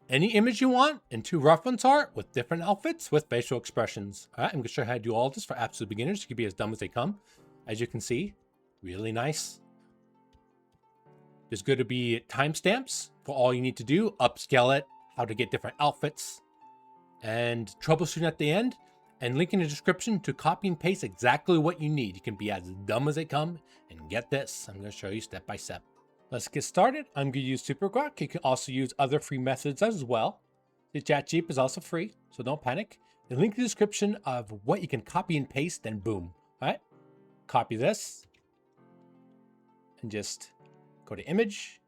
any image you want and 2 reference art with different outfits with facial expressions. All right, I'm gonna show you how to do all of this for absolute beginners. You can be as dumb as they come. As you can see, really nice. There's going to be timestamps for all you need to do, upscale it, how to get different outfits, and troubleshooting at the end, and link in the description to copy and paste exactly what you need. You can be as dumb as they come, and get this. I'm going to show you step by step. Let's get started. I'm going to use SuperGrok. You can also use other free methods as well. The ChatGPT is also free, so don't panic. The link in the description of what you can copy and paste, then boom. All right, copy this, and just go to image,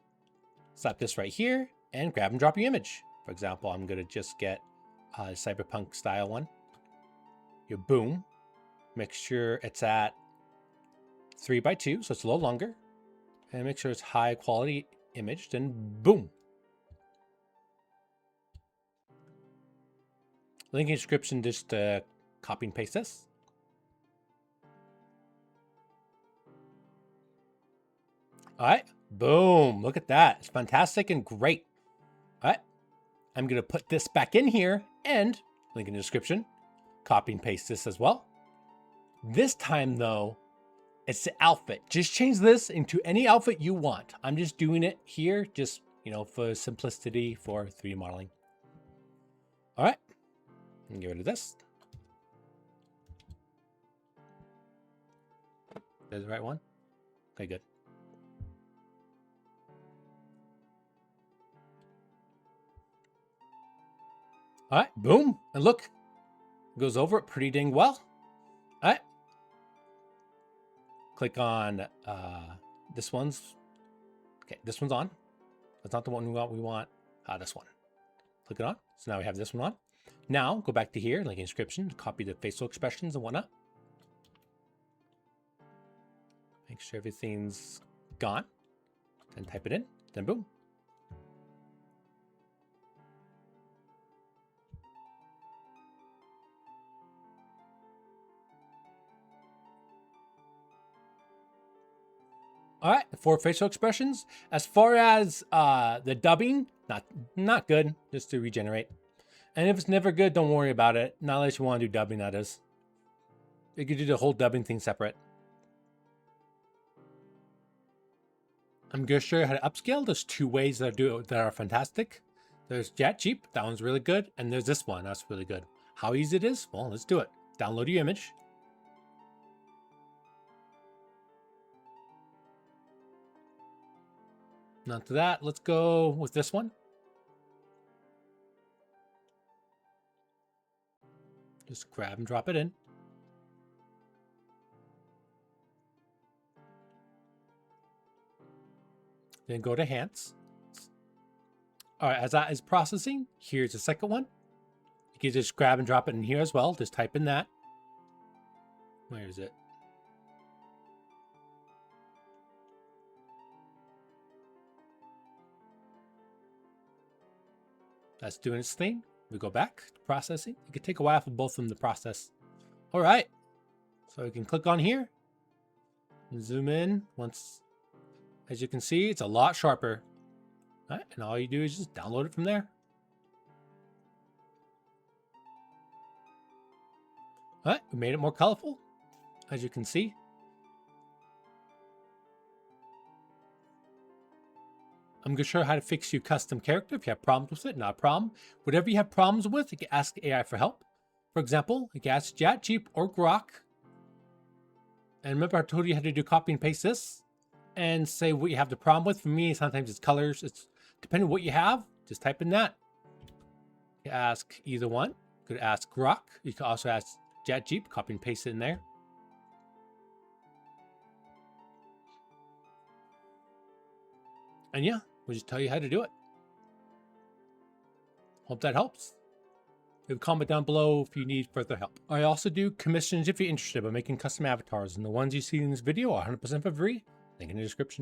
slap this right here, and grab and drop your image. For example, I'm going to just get a cyberpunk style one. Your boom. Make sure it's at 3x2, so it's a little longer. And make sure it's high quality image, then boom. Link in the description, just copy and paste this. All right, boom, look at that. It's fantastic and great. All right, I'm gonna put this back in here and link in the description, copy and paste this as well. This time though, it's the outfit. Just change this into any outfit you want. I'm just doing it here, just, you know, for simplicity for 3D modeling. All right, and get rid of this. There's the right one. Okay, good. All right, boom, and look, it goes over it pretty dang well. All right, click on this one's, okay, this one's on. That's not the one we want, this one. Click it on, so now we have this one on. Now, go back to here, link in description, copy the facial expressions and whatnot. Make sure everything's gone, then type it in, then boom. All right, for facial expressions, as far as the dubbing, not good, just to regenerate. And if it's never good, don't worry about it. Not unless you want to do dubbing, that is. You could do the whole dubbing thing separate. I'm going to show you how to upscale. There's 2 ways that are fantastic. There's ChatGPT, that one's really good. And there's this one, that's really good. How easy it is? Well, let's do it. Download your image. Not to that, let's go with this one. Just grab and drop it in. Then go to Enhance. All right, as that is processing, here's the second one. You can just grab and drop it in here as well. Just type in that. Where is it? That's doing its thing. We go back to processing. It could take a while for both of them to process. All right. So we can click on here and zoom in once. As you can see, it's a lot sharper. All right, and all you do is just download it from there. All right, we made it more colorful, as you can see. I'm going to show you how to fix your custom character. If you have problems with it, not a problem. Whatever you have problems with, you can ask AI for help. For example, you can ask ChatGPT or Grok. And remember, I told you how to do copy and paste this and say what you have the problem with. For me, sometimes it's colors. It's depending on what you have, just type in that. You ask either one. You could ask Grok. You could also ask ChatGPT, copy and paste it in there. And yeah, we'll just tell you how to do it. Hope that helps. Leave a comment down below if you need further help. I also do commissions if you're interested by making custom avatars, and the ones you see in this video are 100% for free. Link in the description.